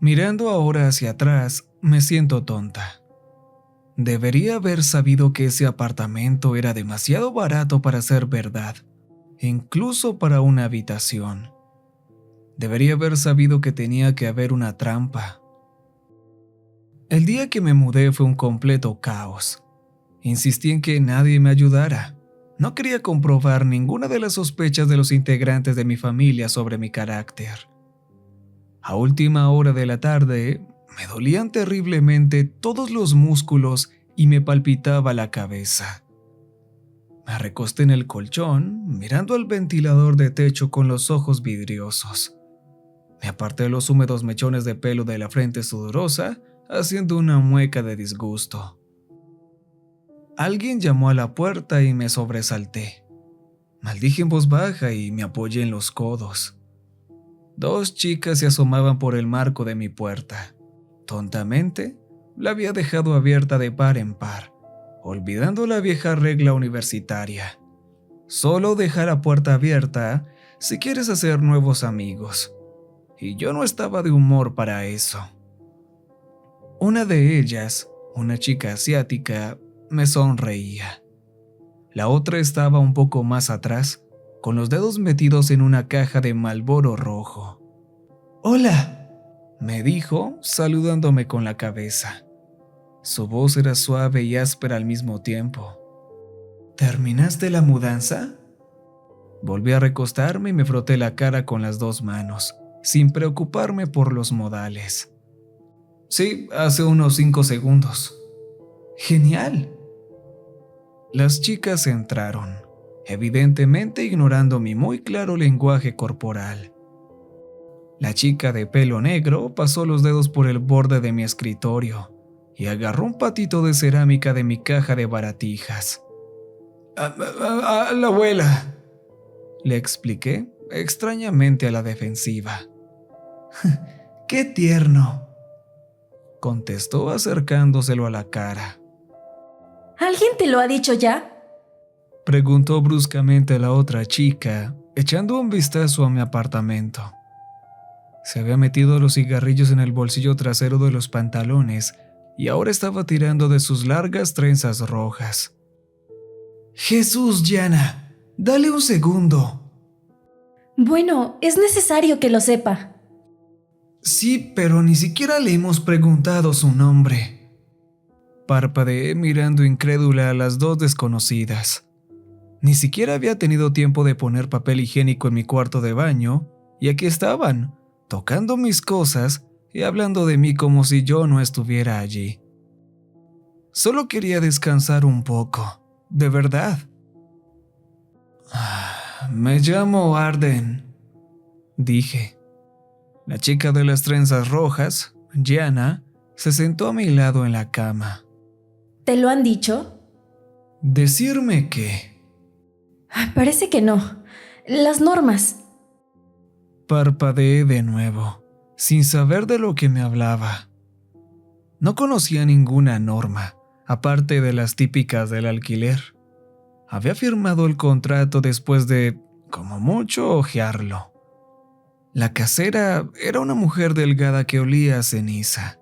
Mirando ahora hacia atrás, me siento tonta. Debería haber sabido que ese apartamento era demasiado barato para ser verdad, incluso para una habitación. Debería haber sabido que tenía que haber una trampa. El día que me mudé fue un completo caos. Insistí en que nadie me ayudara. No quería comprobar ninguna de las sospechas de los integrantes de mi familia sobre mi carácter. A última hora de la tarde, me dolían terriblemente todos los músculos y me palpitaba la cabeza. Me recosté en el colchón, mirando al ventilador de techo con los ojos vidriosos. Me aparté los húmedos mechones de pelo de la frente sudorosa, haciendo una mueca de disgusto. Alguien llamó a la puerta y me sobresalté. Maldije en voz baja y me apoyé en los codos. 2 chicas se asomaban por el marco de mi puerta. Tontamente, la había dejado abierta de par en par, olvidando la vieja regla universitaria. Solo deja la puerta abierta si quieres hacer nuevos amigos. Y yo no estaba de humor para eso. Una de ellas, una chica asiática, me sonreía. La otra estaba un poco más atrás, con los dedos metidos en una caja de Marlboro rojo. «Hola», me dijo, saludándome con la cabeza. Su voz era suave y áspera al mismo tiempo. «¿Terminaste la mudanza?». Volví a recostarme y me froté la cara con las 2 manos, sin preocuparme por los modales. «Sí, hace unos 5 segundos». «Genial». Las chicas entraron, evidentemente ignorando mi muy claro lenguaje corporal. La chica de pelo negro pasó los dedos por el borde de mi escritorio y agarró un patito de cerámica de mi caja de baratijas. «A la abuela», le expliqué, extrañamente a la defensiva. «Qué tierno», contestó acercándoselo a la cara. ¿Alguien te lo ha dicho ya?, preguntó bruscamente la otra chica, echando un vistazo a mi apartamento. Se había metido los cigarrillos en el bolsillo trasero de los pantalones y ahora estaba tirando de sus largas trenzas rojas. «Jesús, Gianna, dale un segundo». Bueno, es necesario que lo sepa. «Sí, pero ni siquiera le hemos preguntado su nombre». Parpadeé mirando incrédula a las 2 desconocidas. Ni siquiera había tenido tiempo de poner papel higiénico en mi cuarto de baño, y aquí estaban, tocando mis cosas y hablando de mí como si yo no estuviera allí. Solo quería descansar un poco, de verdad. «Me llamo Arden», dije. La chica de las trenzas rojas, Gianna, se sentó a mi lado en la cama. ¿Te lo han dicho? ¿Decirme qué? Parece que no. Las normas. Parpadeé de nuevo, sin saber de lo que me hablaba. No conocía ninguna norma, aparte de las típicas del alquiler. Había firmado el contrato después de, como mucho, hojearlo. La casera era una mujer delgada que olía a ceniza,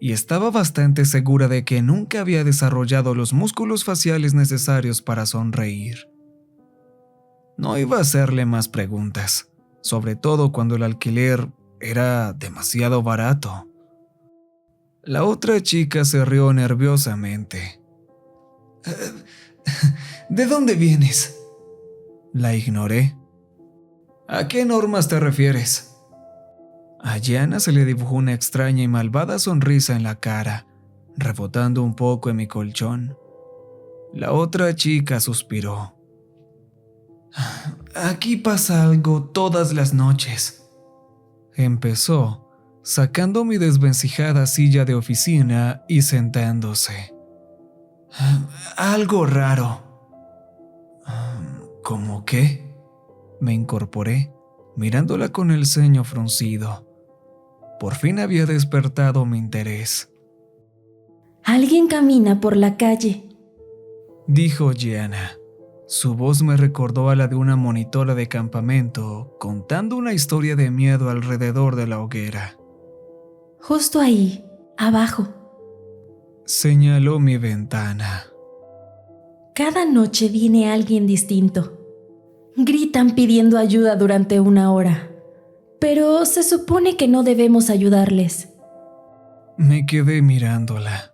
y estaba bastante segura de que nunca había desarrollado los músculos faciales necesarios para sonreír. No iba a hacerle más preguntas, sobre todo cuando el alquiler era demasiado barato. La otra chica se rió nerviosamente. «¿De dónde vienes?». La ignoré. «¿A qué normas te refieres?». A Gianna se le dibujó una extraña y malvada sonrisa en la cara, rebotando un poco en mi colchón. La otra chica suspiró. «Aquí pasa algo todas las noches», empezó, sacando mi desvencijada silla de oficina y sentándose. «Algo raro». «¿Cómo qué?». Me incorporé, mirándola con el ceño fruncido. Por fin había despertado mi interés. «Alguien camina por la calle», dijo Gianna. Su voz me recordó a la de una monitora de campamento contando una historia de miedo alrededor de la hoguera. Justo ahí, abajo. Señaló mi ventana. Cada noche viene alguien distinto. Gritan pidiendo ayuda durante 1 hora. Pero se supone que no debemos ayudarles. Me quedé mirándola.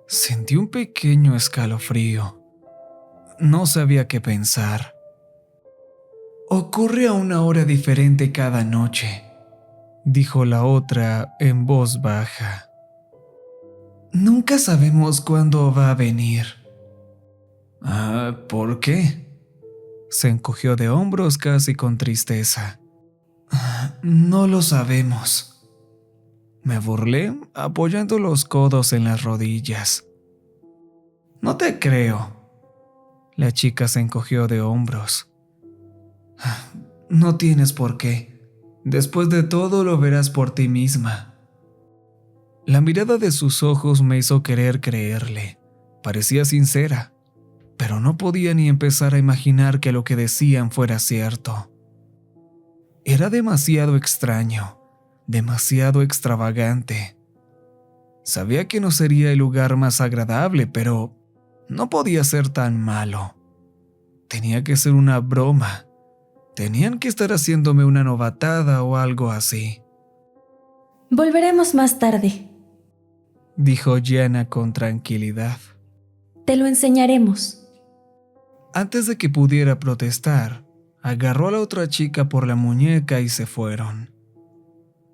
Sentí un pequeño escalofrío. No sabía qué pensar. Ocurre a una hora diferente cada noche, dijo la otra en voz baja. Nunca sabemos cuándo va a venir. ¿Por qué? Se encogió de hombros casi con tristeza. No lo sabemos. Me burlé apoyando los codos en las rodillas. No te creo. La chica se encogió de hombros. No tienes por qué. Después de todo lo verás por ti misma. La mirada de sus ojos me hizo querer creerle. Parecía sincera, pero no podía ni empezar a imaginar que lo que decían fuera cierto. Era demasiado extraño, demasiado extravagante. Sabía que no sería el lugar más agradable, pero no podía ser tan malo. Tenía que ser una broma. Tenían que estar haciéndome una novatada o algo así. Volveremos más tarde, dijo Gianna con tranquilidad. Te lo enseñaremos. Antes de que pudiera protestar, agarró a la otra chica por la muñeca y se fueron.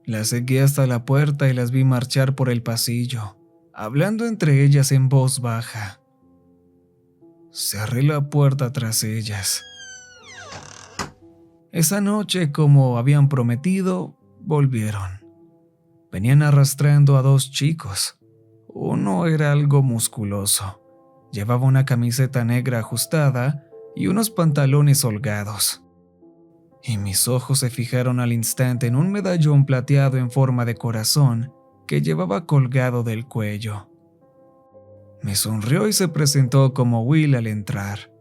Las seguí hasta la puerta y las vi marchar por el pasillo, hablando entre ellas en voz baja. Cerré la puerta tras ellas. Esa noche, como habían prometido, volvieron. Venían arrastrando a 2 chicos. Uno era algo musculoso. Llevaba una camiseta negra ajustada y unos pantalones holgados. Y mis ojos se fijaron al instante en un medallón plateado en forma de corazón que llevaba colgado del cuello. Me sonrió y se presentó como Will al entrar.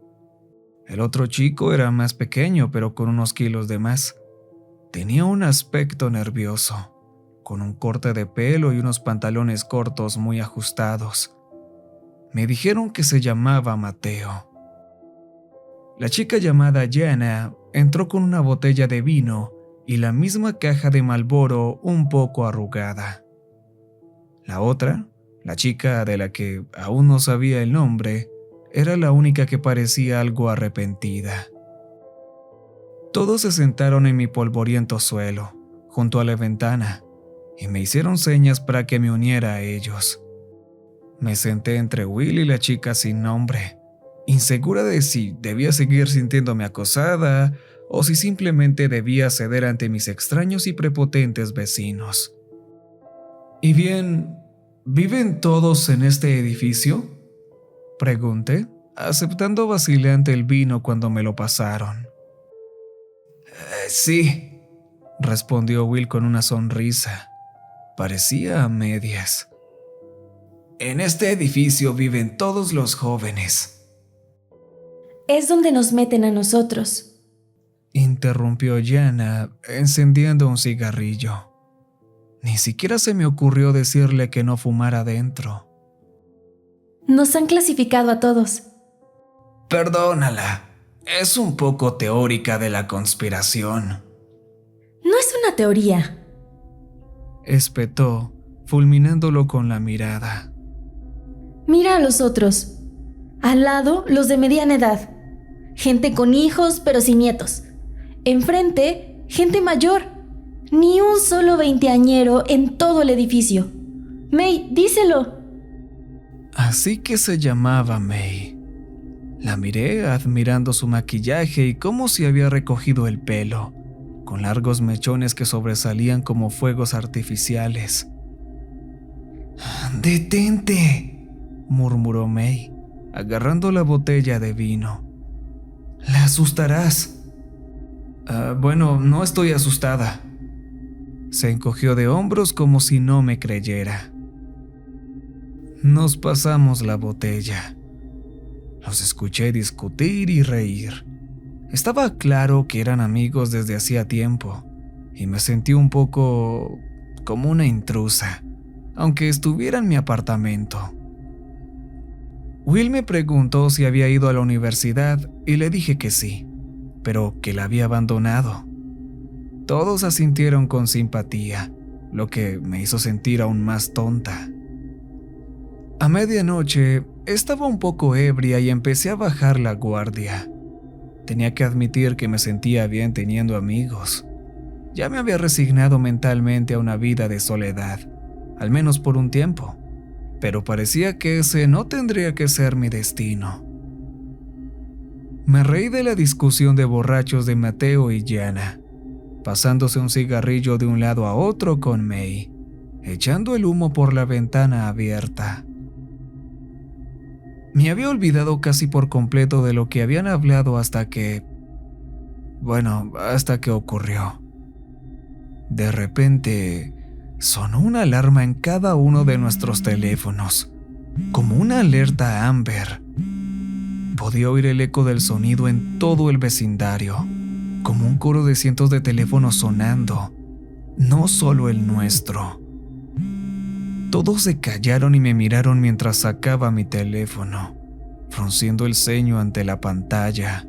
El otro chico era más pequeño, pero con unos kilos de más. Tenía un aspecto nervioso, con un corte de pelo y unos pantalones cortos muy ajustados. Me dijeron que se llamaba Mateo. La chica llamada Gianna entró con una botella de vino y la misma caja de Marlboro un poco arrugada. La otra, la chica de la que aún no sabía el nombre, era la única que parecía algo arrepentida. Todos se sentaron en mi polvoriento suelo, junto a la ventana, y me hicieron señas para que me uniera a ellos. Me senté entre Will y la chica sin nombre, insegura de si debía seguir sintiéndome acosada o si simplemente debía ceder ante mis extraños y prepotentes vecinos. ¿Y bien, viven todos en este edificio?, pregunté, aceptando vacilante el vino cuando me lo pasaron. Sí, respondió Will con una sonrisa. Parecía a medias. En este edificio viven todos los jóvenes. Es donde nos meten a nosotros, interrumpió Gianna, encendiendo un cigarrillo. Ni siquiera se me ocurrió decirle que no fumara dentro. Nos han clasificado a todos. Perdónala, es un poco teórica de la conspiración. No es una teoría, espetó, fulminándolo con la mirada. Mira a los otros. Al lado, los de mediana edad. Gente con hijos, pero sin nietos. Enfrente, gente mayor. Ni un solo veinteañero en todo el edificio. May, díselo. Así que se llamaba May. La miré admirando su maquillaje y cómo se había recogido el pelo, con largos mechones que sobresalían como fuegos artificiales. «¡Detente!», murmuró May, agarrando la botella de vino. «La asustarás». Bueno, no estoy asustada». Se encogió de hombros como si no me creyera. Nos pasamos la botella. Los escuché discutir y reír. Estaba claro que eran amigos desde hacía tiempo, y me sentí un poco como una intrusa, aunque estuviera en mi apartamento. Will me preguntó si había ido a la universidad y le dije que sí, pero que la había abandonado. Todos asintieron con simpatía, lo que me hizo sentir aún más tonta. A medianoche estaba un poco ebria y empecé a bajar la guardia. Tenía que admitir que me sentía bien teniendo amigos. Ya me había resignado mentalmente a una vida de soledad, al menos por un tiempo, pero parecía que ese no tendría que ser mi destino. Me reí de la discusión de borrachos de Mateo y Gianna, pasándose un cigarrillo de un lado a otro con May, echando el humo por la ventana abierta. Me había olvidado casi por completo de lo que habían hablado hasta que ocurrió. De repente, sonó una alarma en cada uno de nuestros teléfonos, como una alerta Amber. Podía oír el eco del sonido en todo el vecindario, como un coro de cientos de teléfonos sonando, no solo el nuestro. Todos se callaron y me miraron mientras sacaba mi teléfono, frunciendo el ceño ante la pantalla.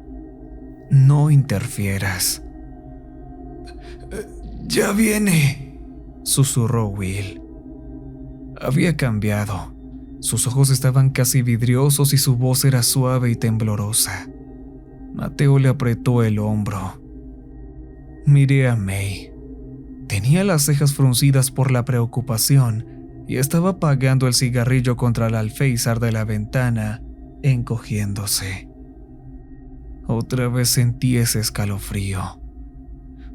No interfieras. «Ya viene», susurró Will. Había cambiado. Sus ojos estaban casi vidriosos y su voz era suave y temblorosa. Mateo le apretó el hombro. Miré a May. Tenía las cejas fruncidas por la preocupación y estaba apagando el cigarrillo contra el alféizar de la ventana, encogiéndose. Otra vez sentí ese escalofrío.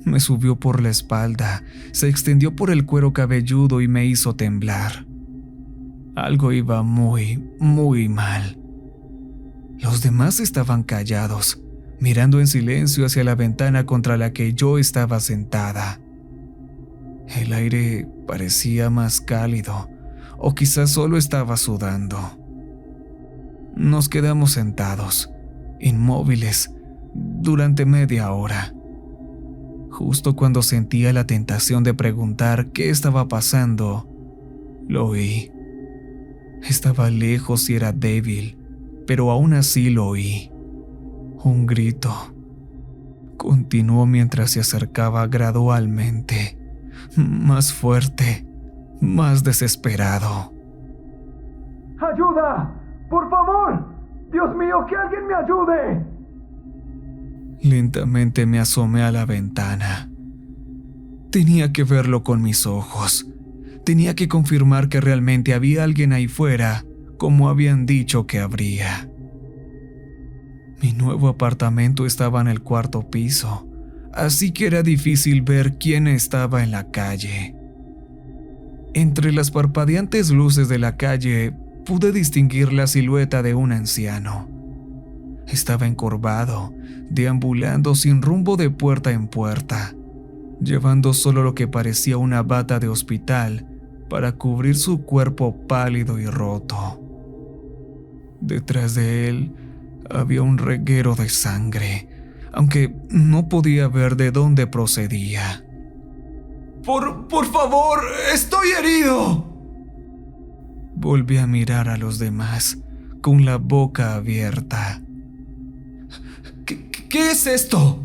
Me subió por la espalda, se extendió por el cuero cabelludo y me hizo temblar. Algo iba muy, muy mal. Los demás estaban callados, mirando en silencio hacia la ventana contra la que yo estaba sentada. El aire parecía más cálido, o quizás solo estaba sudando. Nos quedamos sentados, inmóviles, durante media hora. Justo cuando sentía la tentación de preguntar qué estaba pasando, lo oí. Estaba lejos y era débil, pero aún así lo oí. Un grito. Continuó mientras se acercaba gradualmente, más fuerte, más desesperado. ¡Ayuda! ¡Por favor! ¡Dios mío, que alguien me ayude! Lentamente me asomé a la ventana. Tenía que verlo con mis ojos. Tenía que confirmar que realmente había alguien ahí fuera, como habían dicho que habría. Mi nuevo apartamento estaba en el cuarto piso, así que era difícil ver quién estaba en la calle. Entre las parpadeantes luces de la calle, pude distinguir la silueta de un anciano. Estaba encorvado, deambulando sin rumbo de puerta en puerta, llevando solo lo que parecía una bata de hospital para cubrir su cuerpo pálido y roto. Detrás de él había un reguero de sangre, aunque no podía ver de dónde procedía. ¡Por favor! ¡Estoy herido! Volví a mirar a los demás, con la boca abierta. ¿Qué es esto?,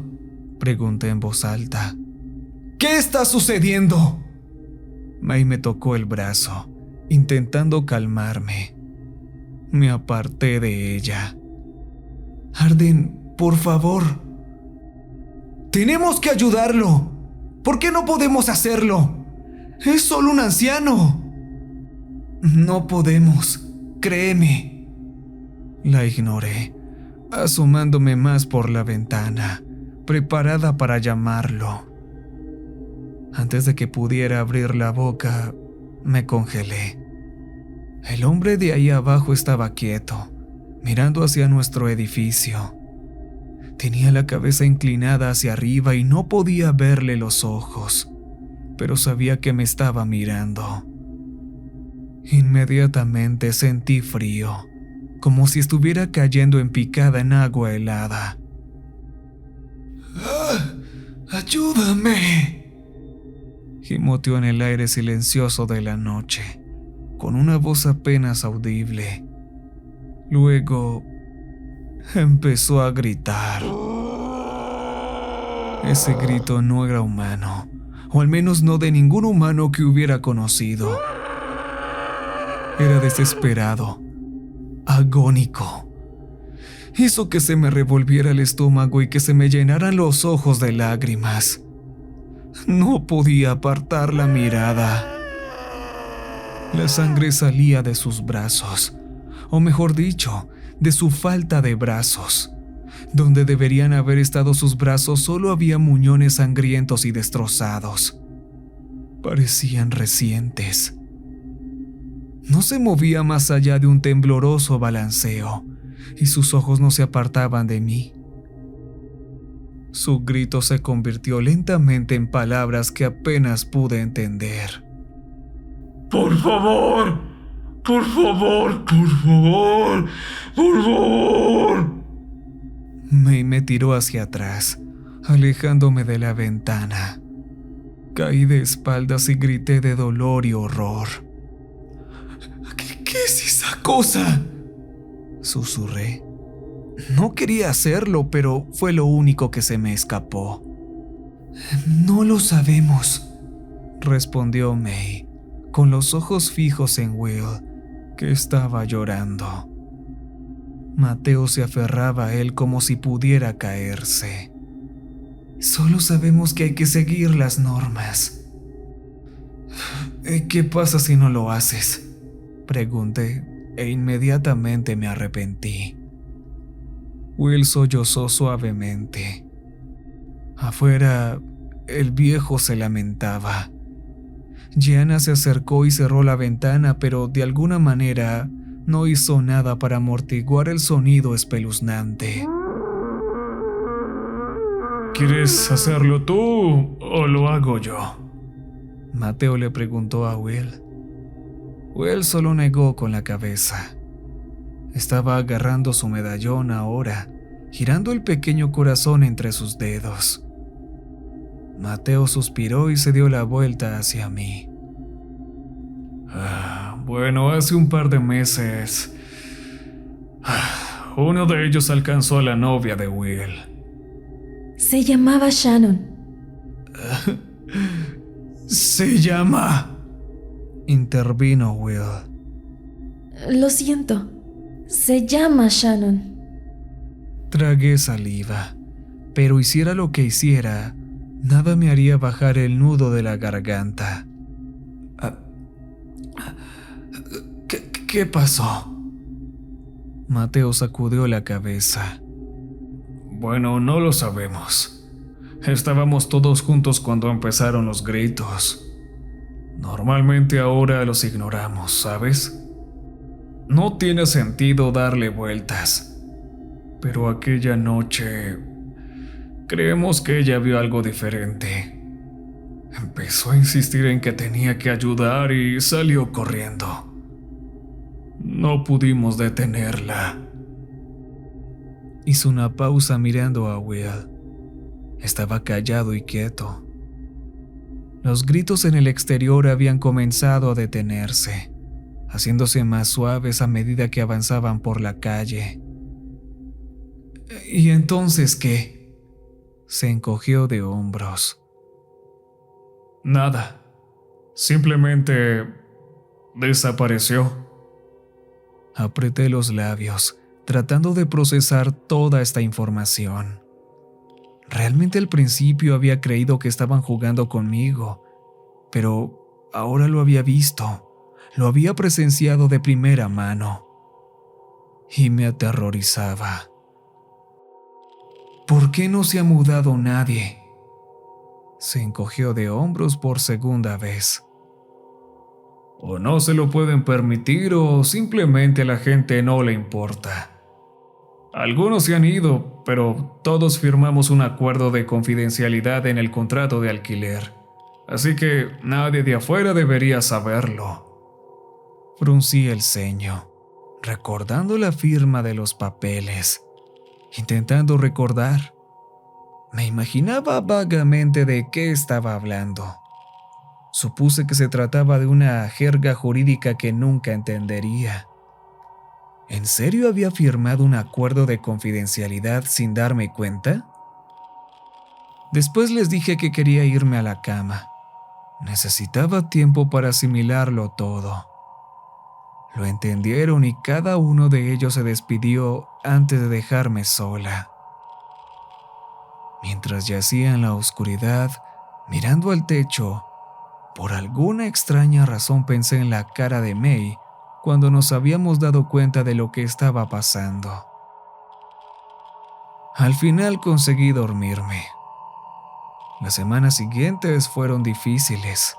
pregunté en voz alta. ¿Qué está sucediendo? May me tocó el brazo, intentando calmarme. Me aparté de ella. Arden, por favor. Tenemos que ayudarlo. ¿Por qué no podemos hacerlo? Es solo un anciano. No podemos, créeme. La ignoré, asomándome más por la ventana, preparada para llamarlo. Antes de que pudiera abrir la boca, me congelé. El hombre de ahí abajo estaba quieto, mirando hacia nuestro edificio. Tenía la cabeza inclinada hacia arriba y no podía verle los ojos, pero sabía que me estaba mirando. Inmediatamente sentí frío, como si estuviera cayendo en picada en agua helada. ¡Ayúdame! Gimoteó en el aire silencioso de la noche, con una voz apenas audible. Luego empezó a gritar. Ese grito no era humano, o al menos no de ningún humano que hubiera conocido. Era desesperado, agónico. Hizo que se me revolviera el estómago y que se me llenaran los ojos de lágrimas. No podía apartar la mirada. La sangre salía de sus brazos, o mejor dicho, de su falta de brazos. Donde deberían haber estado sus brazos solo había muñones sangrientos y destrozados. Parecían recientes. No se movía más allá de un tembloroso balanceo, y sus ojos no se apartaban de mí. Su grito se convirtió lentamente en palabras que apenas pude entender. ¡Por favor! ¡Por favor! ¡Por favor! ¡Por favor! May me tiró hacia atrás, alejándome de la ventana. Caí de espaldas y grité de dolor y horror. ¿Qué es esa cosa?, susurré. No quería hacerlo, pero fue lo único que se me escapó. No lo sabemos, respondió May, con los ojos fijos en Will, que estaba llorando. Mateo se aferraba a él como si pudiera caerse. Solo sabemos que hay que seguir las normas. ¿Qué pasa si no lo haces?, pregunté, e inmediatamente me arrepentí. Will sollozó suavemente. Afuera, el viejo se lamentaba. Gianna se acercó y cerró la ventana, pero de alguna manera no hizo nada para amortiguar el sonido espeluznante. ¿Quieres hacerlo tú o lo hago yo?, Mateo le preguntó a Will. Will solo negó con la cabeza. Estaba agarrando su medallón ahora, girando el pequeño corazón entre sus dedos. Mateo suspiró y se dio la vuelta hacia mí. Bueno, hace un par de meses, uno de ellos alcanzó a la novia de Will. Se llamaba Shannon. Se llama... intervino Will. Lo siento. Se llama Shannon. Tragué saliva, pero hiciera lo que hiciera, nada me haría bajar el nudo de la garganta. ¿Qué pasó? Mateo sacudió la cabeza. Bueno, no lo sabemos. Estábamos todos juntos cuando empezaron los gritos. Normalmente ahora los ignoramos, ¿sabes? No tiene sentido darle vueltas. Pero aquella noche creemos que ella vio algo diferente. Empezó a insistir en que tenía que ayudar y salió corriendo. No pudimos detenerla. Hizo una pausa mirando a Will. Estaba callado y quieto. Los gritos en el exterior habían comenzado a detenerse, haciéndose más suaves a medida que avanzaban por la calle. ¿Y entonces qué? Se encogió de hombros. Nada. Simplemente desapareció. Apreté los labios, tratando de procesar toda esta información. Realmente al principio había creído que estaban jugando conmigo, pero ahora lo había visto, lo había presenciado de primera mano, y me aterrorizaba. ¿Por qué no se ha mudado nadie? Se encogió de hombros por segunda vez. O no se lo pueden permitir o simplemente a la gente no le importa. Algunos se han ido, pero todos firmamos un acuerdo de confidencialidad en el contrato de alquiler, así que nadie de afuera debería saberlo. Fruncí el ceño, recordando la firma de los papeles, intentando recordar. Me imaginaba vagamente de qué estaba hablando. Supuse que se trataba de una jerga jurídica que nunca entendería. ¿En serio había firmado un acuerdo de confidencialidad sin darme cuenta? Después les dije que quería irme a la cama. Necesitaba tiempo para asimilarlo todo. Lo entendieron y cada uno de ellos se despidió antes de dejarme sola. Mientras yacía en la oscuridad, mirando al techo, por alguna extraña razón pensé en la cara de May cuando nos habíamos dado cuenta de lo que estaba pasando. Al final conseguí dormirme. Las semanas siguientes fueron difíciles.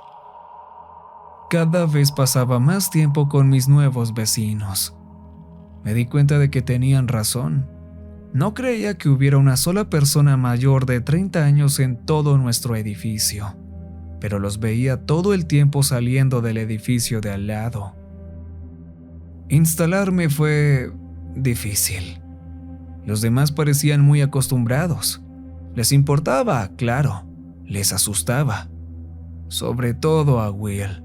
Cada vez pasaba más tiempo con mis nuevos vecinos. Me di cuenta de que tenían razón. No creía que hubiera una sola persona mayor de 30 años en todo nuestro edificio, pero los veía todo el tiempo saliendo del edificio de al lado. Instalarme fue difícil. Los demás parecían muy acostumbrados. Les importaba, claro, les asustaba, sobre todo a Will.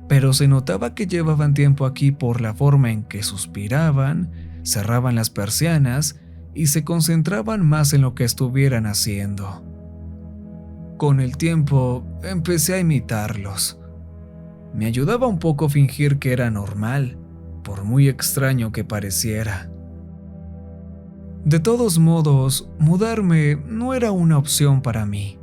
Pero se notaba que llevaban tiempo aquí por la forma en que suspiraban, cerraban las persianas y se concentraban más en lo que estuvieran haciendo. Con el tiempo empecé a imitarlos. Me ayudaba un poco fingir que era normal, por muy extraño que pareciera. De todos modos, mudarme no era una opción para mí.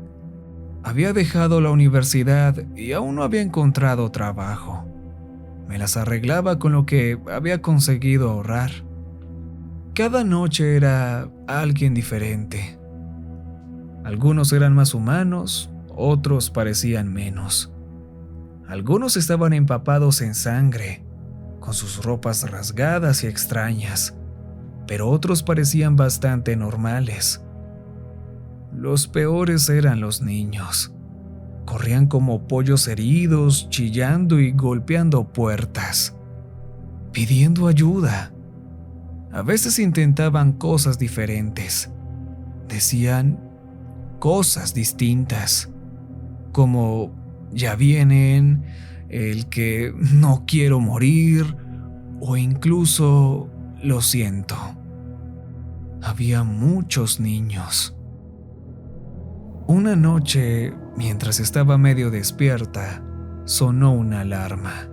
Había dejado la universidad y aún no había encontrado trabajo. Me las arreglaba con lo que había conseguido ahorrar. Cada noche era alguien diferente. Algunos eran más humanos, otros parecían menos. Algunos estaban empapados en sangre, con sus ropas rasgadas y extrañas, pero otros parecían bastante normales. Los peores eran los niños. Corrían como pollos heridos, chillando y golpeando puertas, pidiendo ayuda. A veces intentaban cosas diferentes. Decían cosas distintas, como ya vienen, el que no quiero morir, o incluso lo siento. Había muchos niños. Una noche, mientras estaba medio despierta, sonó una alarma.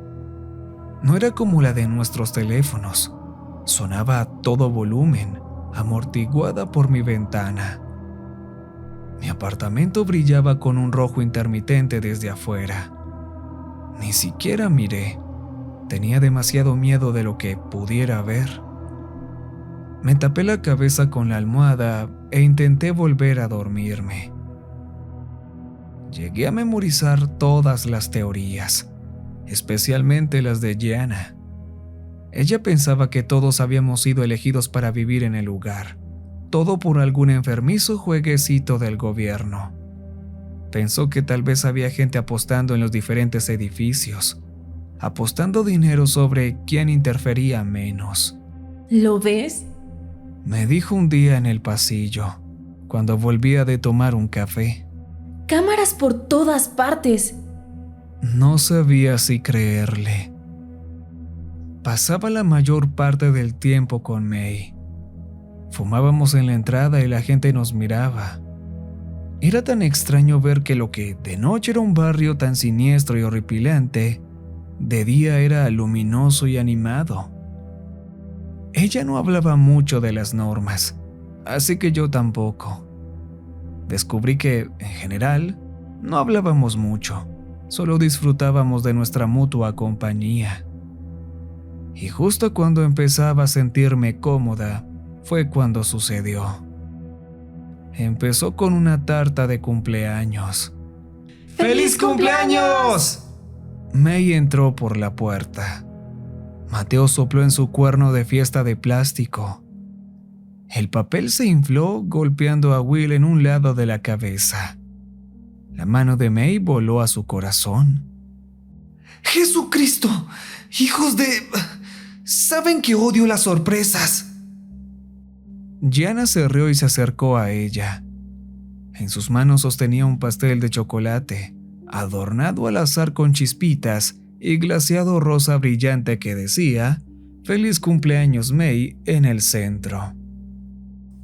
No era como la de nuestros teléfonos. Sonaba a todo volumen, amortiguada por mi ventana. Mi apartamento brillaba con un rojo intermitente desde afuera. Ni siquiera miré. Tenía demasiado miedo de lo que pudiera ver. Me tapé la cabeza con la almohada e intenté volver a dormirme. Llegué a memorizar todas las teorías, especialmente las de Gianna. Ella pensaba que todos habíamos sido elegidos para vivir en el lugar, todo por algún enfermizo jueguecito del gobierno. Pensó que tal vez había gente apostando en los diferentes edificios, apostando dinero sobre quién interfería menos. ¿Lo ves? Me dijo un día en el pasillo, cuando volvía de tomar un café. Cámaras por todas partes. No sabía si creerle. Pasaba la mayor parte del tiempo con May. Fumábamos en la entrada y la gente nos miraba. Era tan extraño ver que lo que de noche era un barrio tan siniestro y horripilante, de día era luminoso y animado. Ella no hablaba mucho de las normas, así que yo tampoco. Descubrí que, en general, no hablábamos mucho, solo disfrutábamos de nuestra mutua compañía. Y justo cuando empezaba a sentirme cómoda, fue cuando sucedió. Empezó con una tarta de cumpleaños. ¡Feliz cumpleaños! May entró por la puerta. Mateo sopló en su cuerno de fiesta de plástico. El papel se infló golpeando a Will en un lado de la cabeza. La mano de May voló a su corazón. ¡Jesucristo! ¡Hijos de... saben que odio las sorpresas! Gianna se rió y se acercó a ella. En sus manos sostenía un pastel de chocolate, adornado al azar con chispitas y glaseado rosa brillante que decía «Feliz cumpleaños May» en el centro.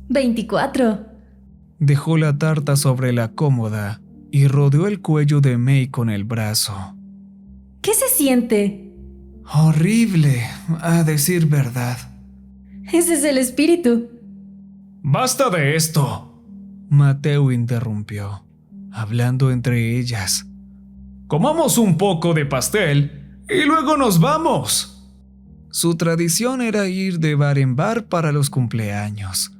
24. Dejó la tarta sobre la cómoda y rodeó el cuello de May con el brazo. ¿Qué se siente? Horrible, a decir verdad. Ese es el espíritu. ¡Basta de esto!, Mateo interrumpió, hablando entre ellas. Comamos un poco de pastel y luego nos vamos. Su tradición era ir de bar en bar para los cumpleaños.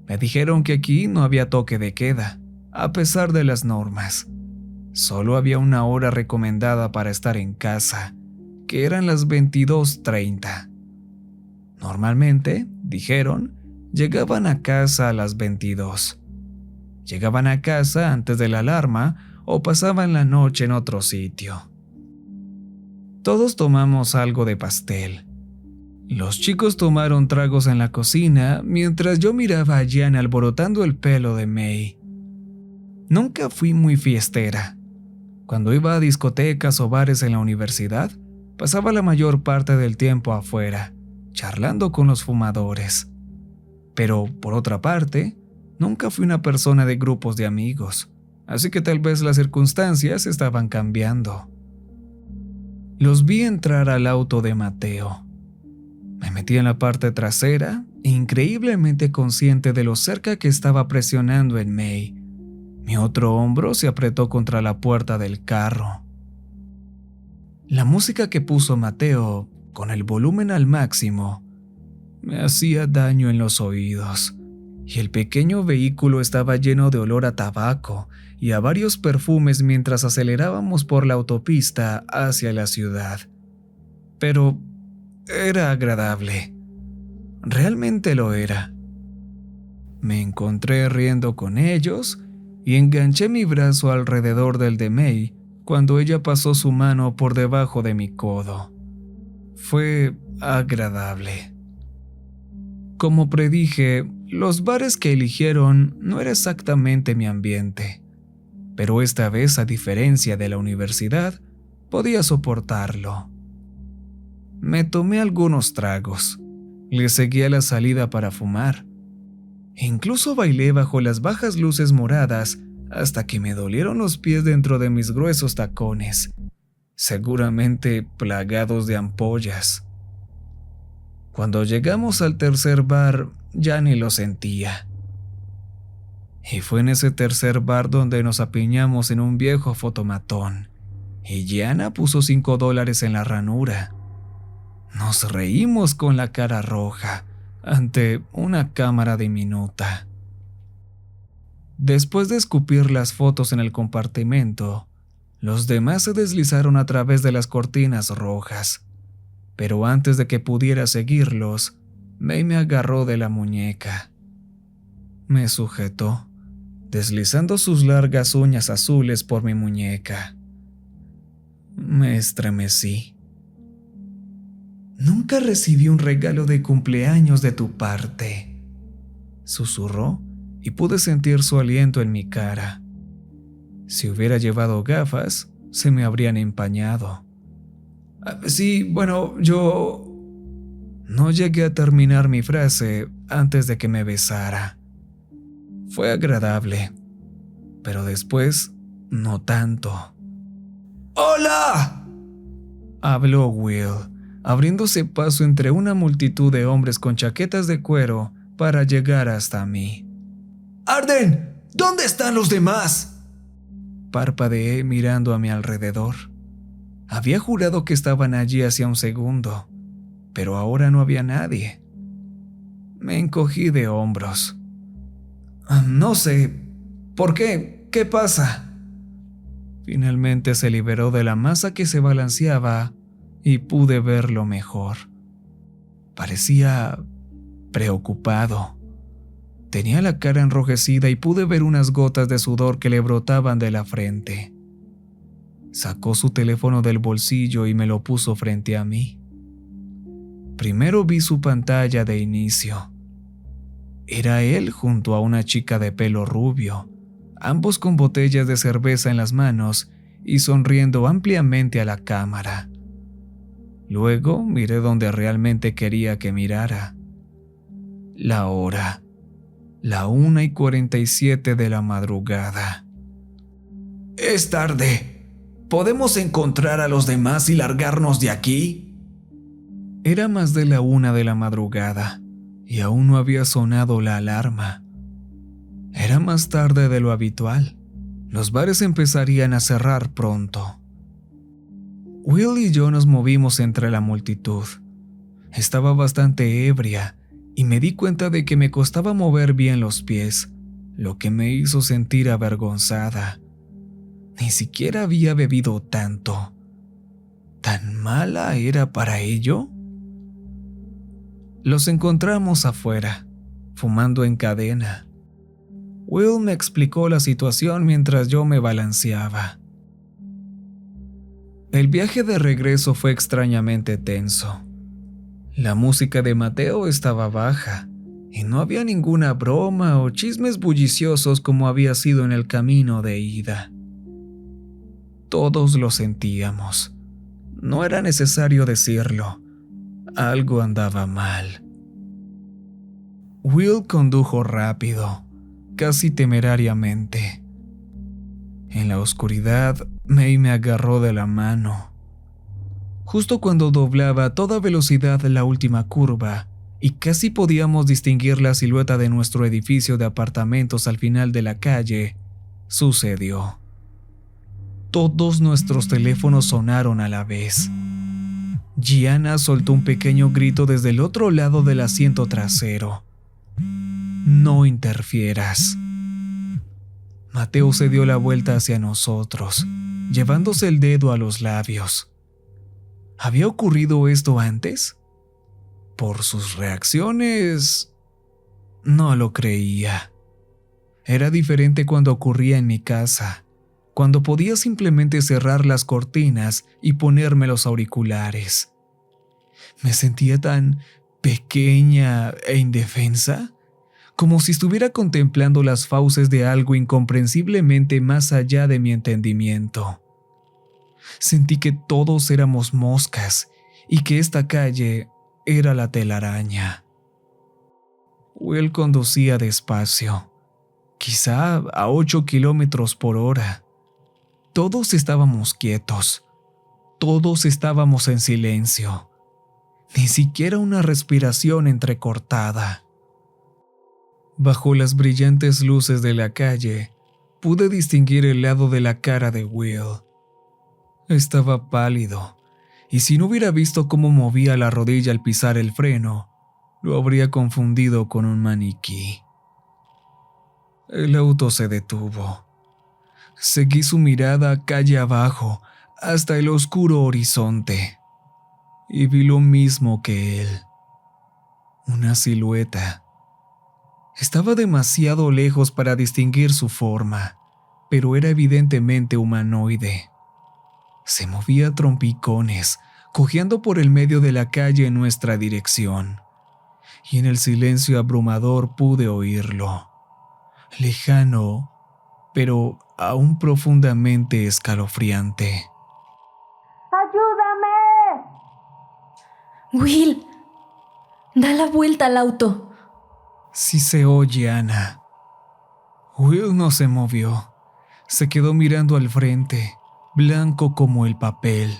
Me dijeron que aquí no había toque de queda, a pesar de las normas. Solo había una hora recomendada para estar en casa, que eran las 22:30. Normalmente, dijeron, llegaban a casa a las 22. Llegaban a casa antes de la alarma o pasaban la noche en otro sitio. Todos tomamos algo de pastel. Los chicos tomaron tragos en la cocina mientras yo miraba a Jan alborotando el pelo de May. Nunca fui muy fiestera. Cuando iba a discotecas o bares en la universidad, pasaba la mayor parte del tiempo afuera, charlando con los fumadores. Pero, por otra parte, nunca fui una persona de grupos de amigos, así que tal vez las circunstancias estaban cambiando. Los vi entrar al auto de Mateo. Me metí en la parte trasera, increíblemente consciente de lo cerca que estaba presionando en May. Mi otro hombro se apretó contra la puerta del carro. La música que puso Mateo, con el volumen al máximo, me hacía daño en los oídos, y el pequeño vehículo estaba lleno de olor a tabaco y a varios perfumes mientras acelerábamos por la autopista hacia la ciudad. Pero era agradable. Realmente lo era. Me encontré riendo con ellos y enganché mi brazo alrededor del de May cuando ella pasó su mano por debajo de mi codo. Fue agradable. Como predije, los bares que eligieron no era exactamente mi ambiente, pero esta vez, a diferencia de la universidad, podía soportarlo. Me tomé algunos tragos, le seguí a la salida para fumar. Incluso bailé bajo las bajas luces moradas hasta que me dolieron los pies dentro de mis gruesos tacones, seguramente plagados de ampollas. Cuando llegamos al tercer bar, ya ni lo sentía. Y fue en ese tercer bar donde nos apiñamos en un viejo fotomatón, y Gianna puso $5 en la ranura. Nos reímos con la cara roja ante una cámara diminuta. Después de escupir las fotos en el compartimento, los demás se deslizaron a través de las cortinas rojas. Pero antes de que pudiera seguirlos, May me agarró de la muñeca. Me sujetó, deslizando sus largas uñas azules por mi muñeca. Me estremecí. «Nunca recibí un regalo de cumpleaños de tu parte», susurró y pude sentir su aliento en mi cara. Si hubiera llevado gafas, se me habrían empañado. «Sí, bueno, yo...» No llegué a terminar mi frase antes de que me besara. Fue agradable, pero después no tanto. ¡Hola!, habló Will, abriéndose paso entre una multitud de hombres con chaquetas de cuero para llegar hasta mí. ¡Arden! ¿Dónde están los demás?, parpadeé mirando a mi alrededor. Había jurado que estaban allí hacía un segundo, pero ahora no había nadie. Me encogí de hombros. No sé. ¿Por qué? ¿Qué pasa? Finalmente se liberó de la masa que se balanceaba y pude verlo mejor. Parecía preocupado. Tenía la cara enrojecida y pude ver unas gotas de sudor que le brotaban de la frente. Sacó su teléfono del bolsillo y me lo puso frente a mí. Primero vi su pantalla de inicio. Era él junto a una chica de pelo rubio, ambos con botellas de cerveza en las manos y sonriendo ampliamente a la cámara. Luego miré donde realmente quería que mirara. La hora, la 1:47 de la madrugada. Es tarde. ¿Podemos encontrar a los demás y largarnos de aquí? Era más de la 1 de la madrugada y aún no había sonado la alarma. Era más tarde de lo habitual. Los bares empezarían a cerrar pronto. Will y yo nos movimos entre la multitud. Estaba bastante ebria y me di cuenta de que me costaba mover bien los pies, lo que me hizo sentir avergonzada. Ni siquiera había bebido tanto. ¿Tan mala era para ello? Los encontramos afuera, fumando en cadena. Will me explicó la situación mientras yo me balanceaba. El viaje de regreso fue extrañamente tenso. La música de Mateo estaba baja y no había ninguna broma o chismes bulliciosos como había sido en el camino de ida. Todos lo sentíamos. No era necesario decirlo. Algo andaba mal. Will condujo rápido, casi temerariamente. En la oscuridad, May me agarró de la mano. Justo cuando doblaba a toda velocidad la última curva y casi podíamos distinguir la silueta de nuestro edificio de apartamentos al final de la calle, sucedió. Todos nuestros teléfonos sonaron a la vez. Gianna soltó un pequeño grito desde el otro lado del asiento trasero. No interfieras. Mateo se dio la vuelta hacia nosotros, llevándose el dedo a los labios. ¿Había ocurrido esto antes? Por sus reacciones, no lo creía. Era diferente cuando ocurría en mi casa, cuando podía simplemente cerrar las cortinas y ponerme los auriculares. Me sentía tan pequeña e indefensa, como si estuviera contemplando las fauces de algo incomprensiblemente más allá de mi entendimiento. Sentí que todos éramos moscas y que esta calle era la telaraña. Will conducía despacio, quizá a 8 kilómetros por hora. Todos estábamos quietos, todos estábamos en silencio, ni siquiera una respiración entrecortada. Bajo las brillantes luces de la calle, pude distinguir el lado de la cara de Will. Estaba pálido, y si no hubiera visto cómo movía la rodilla al pisar el freno, lo habría confundido con un maniquí. El auto se detuvo. Seguí su mirada calle abajo hasta el oscuro horizonte, y vi lo mismo que él. Una silueta. Estaba demasiado lejos para distinguir su forma, pero era evidentemente humanoide. Se movía a trompicones, cojeando por el medio de la calle en nuestra dirección, y en el silencio abrumador pude oírlo. Lejano, pero aún profundamente escalofriante. ¡Ayúdame! Will, da la vuelta al auto. Sí se oye, Ana. Will no se movió. Se quedó mirando al frente, blanco como el papel.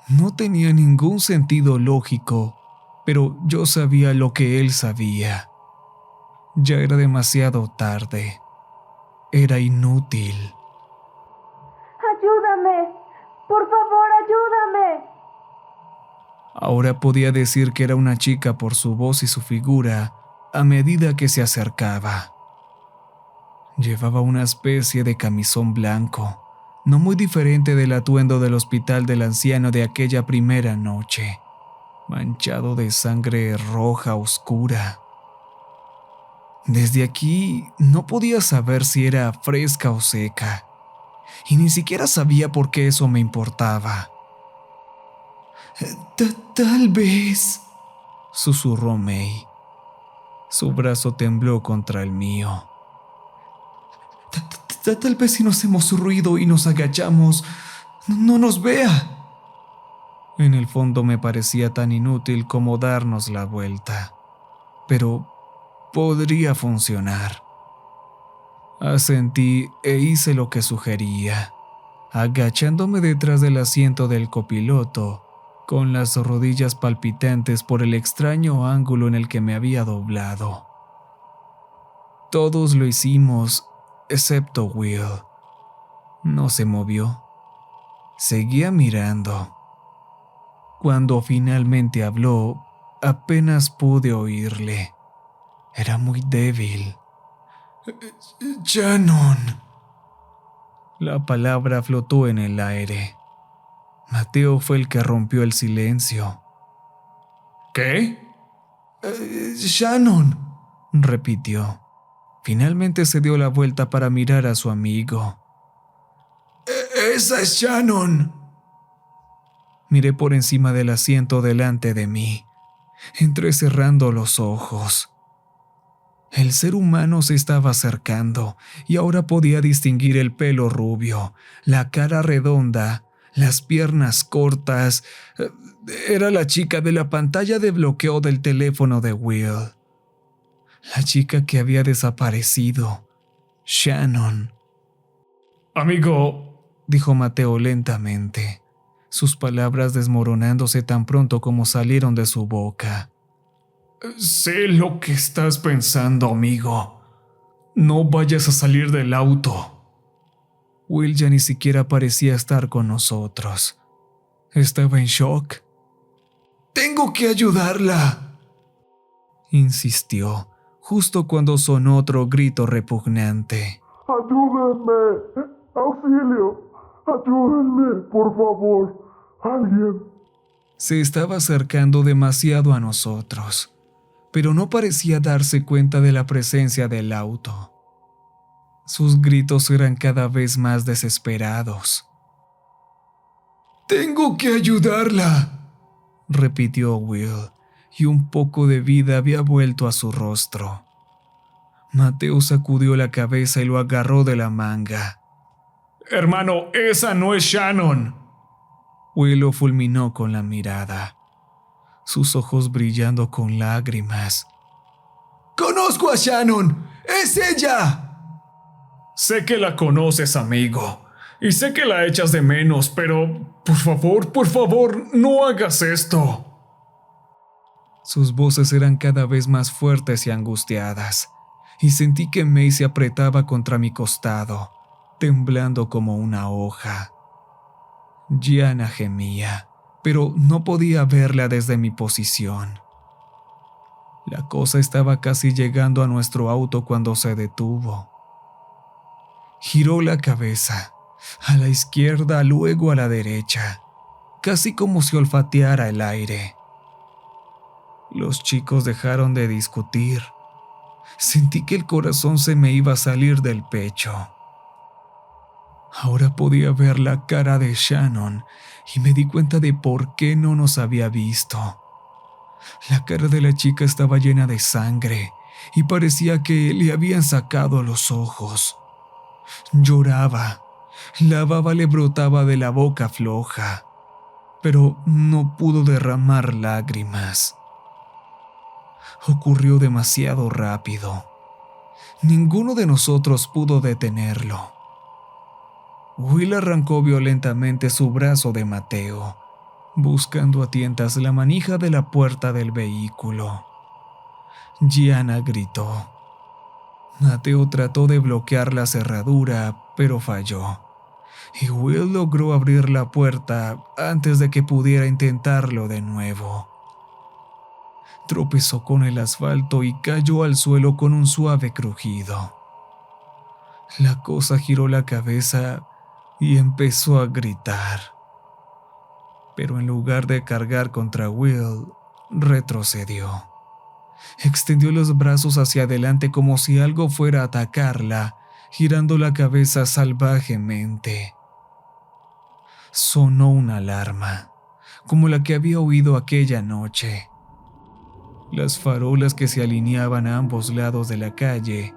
No tenía ningún sentido lógico, pero yo sabía lo que él sabía. Ya era demasiado tarde. Era inútil. ¡Ayúdame! ¡Por favor, ayúdame! Ahora podía decir que era una chica por su voz y su figura a medida que se acercaba. Llevaba una especie de camisón blanco, no muy diferente del atuendo del hospital del anciano de aquella primera noche, manchado de sangre roja oscura. Desde aquí no podía saber si era fresca o seca, y ni siquiera sabía por qué eso me importaba. Tal vez, susurró May. Su brazo tembló contra el mío. Tal vez si no hacemos ruido y nos agachamos, no nos vea. En el fondo me parecía tan inútil como darnos la vuelta, pero podría funcionar. Asentí e hice lo que sugería, agachándome detrás del asiento del copiloto, con las rodillas palpitantes por el extraño ángulo en el que me había doblado. Todos lo hicimos, excepto Will. No se movió. Seguía mirando. Cuando finalmente habló, apenas pude oírle. Era muy débil. Shannon. La palabra flotó en el aire. Mateo fue el que rompió el silencio. ¿Qué? Shannon, repitió. Finalmente se dio la vuelta para mirar a su amigo. Esa es Shannon. Miré por encima del asiento delante de mí, entrecerrando los ojos. El ser humano se estaba acercando y ahora podía distinguir el pelo rubio, la cara redonda, las piernas cortas. Era la chica de la pantalla de bloqueo del teléfono de Will. La chica que había desaparecido. Shannon. Amigo, dijo Mateo lentamente, sus palabras desmoronándose tan pronto como salieron de su boca. sé lo que estás pensando, amigo. No vayas a salir del auto. Will ya ni siquiera parecía estar con nosotros. Estaba en shock. Tengo que ayudarla, insistió, justo cuando sonó otro grito repugnante. ¡Ayúdenme! ¡Auxilio! ¡Ayúdenme, por favor! ¡Alguien! Se estaba acercando demasiado a nosotros, pero no parecía darse cuenta de la presencia del auto. Sus gritos eran cada vez más desesperados. Tengo que ayudarla, repitió Will, y un poco de vida había vuelto a su rostro. Mateo sacudió la cabeza y lo agarró de la manga. Hermano, esa no es Shannon. Will lo fulminó con la mirada, sus ojos brillando con lágrimas. ¡Conozco a Shannon! ¡Es ella! Sé que la conoces, amigo, y sé que la echas de menos, pero por favor, no hagas esto. Sus voces eran cada vez más fuertes y angustiadas, y sentí que May se apretaba contra mi costado, temblando como una hoja. Gianna gemía, pero no podía verla desde mi posición. La cosa estaba casi llegando a nuestro auto cuando se detuvo. Giró la cabeza, a la izquierda, luego a la derecha, casi como si olfateara el aire. Los chicos dejaron de discutir. Sentí que el corazón se me iba a salir del pecho. Ahora podía ver la cara de Shannon y me di cuenta de por qué no nos había visto. La cara de la chica estaba llena de sangre y parecía que le habían sacado los ojos. Lloraba, la baba le brotaba de la boca floja, pero no pudo derramar lágrimas. Ocurrió demasiado rápido. Ninguno de nosotros pudo detenerlo. Will arrancó violentamente su brazo de Mateo, buscando a tientas la manija de la puerta del vehículo. Gianna gritó. Mateo trató de bloquear la cerradura, pero falló, y Will logró abrir la puerta antes de que pudiera intentarlo de nuevo. Tropezó con el asfalto y cayó al suelo con un suave crujido. La cosa giró la cabeza y empezó a gritar. Pero en lugar de cargar contra Will, retrocedió. Extendió los brazos hacia adelante como si algo fuera a atacarla, girando la cabeza salvajemente. Sonó una alarma, como la que había oído aquella noche. Las farolas que se alineaban a ambos lados de la calle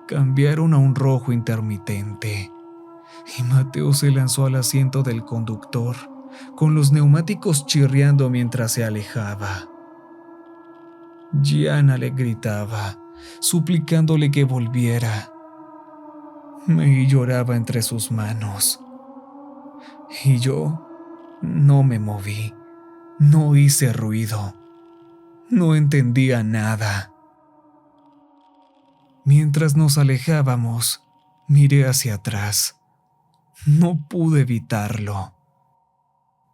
cambiaron a un rojo intermitente y Mateo se lanzó al asiento del conductor, con los neumáticos chirriando mientras se alejaba. Gianna le gritaba, suplicándole que volviera. May lloraba entre sus manos. Y yo no me moví, no hice ruido, no entendía nada. Mientras nos alejábamos, miré hacia atrás. No pude evitarlo.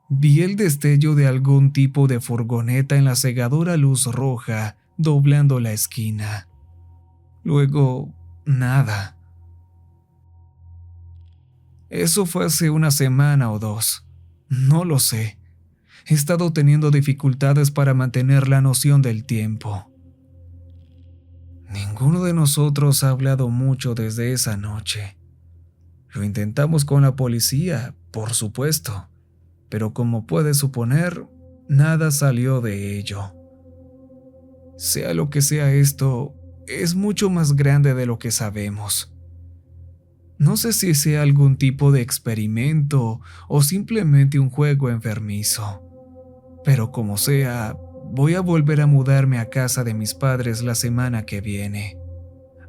Vi el destello de algún tipo de furgoneta en la cegadora luz roja doblando la esquina. Luego, nada. Eso fue hace una semana o 2. No lo sé. He estado teniendo dificultades para mantener la noción del tiempo. Ninguno de nosotros ha hablado mucho desde esa noche. Lo intentamos con la policía, por supuesto, pero como puedes suponer, nada salió de ello. Sea lo que sea esto, es mucho más grande de lo que sabemos. No sé si sea algún tipo de experimento o simplemente un juego enfermizo, pero como sea, voy a volver a mudarme a casa de mis padres la semana que viene,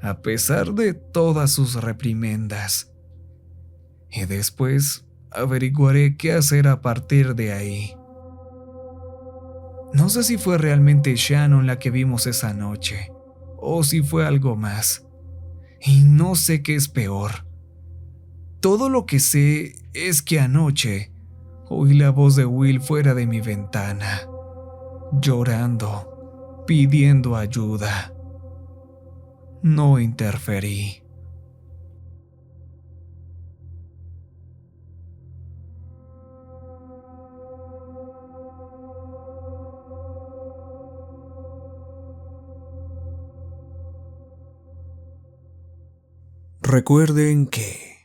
a pesar de todas sus reprimendas. Y después averiguaré qué hacer a partir de ahí. No sé si fue realmente Shannon la que vimos esa noche, o si fue algo más. Y no sé qué es peor. Todo lo que sé es que anoche oí la voz de Will fuera de mi ventana, llorando, pidiendo ayuda. No interferí. Recuerden que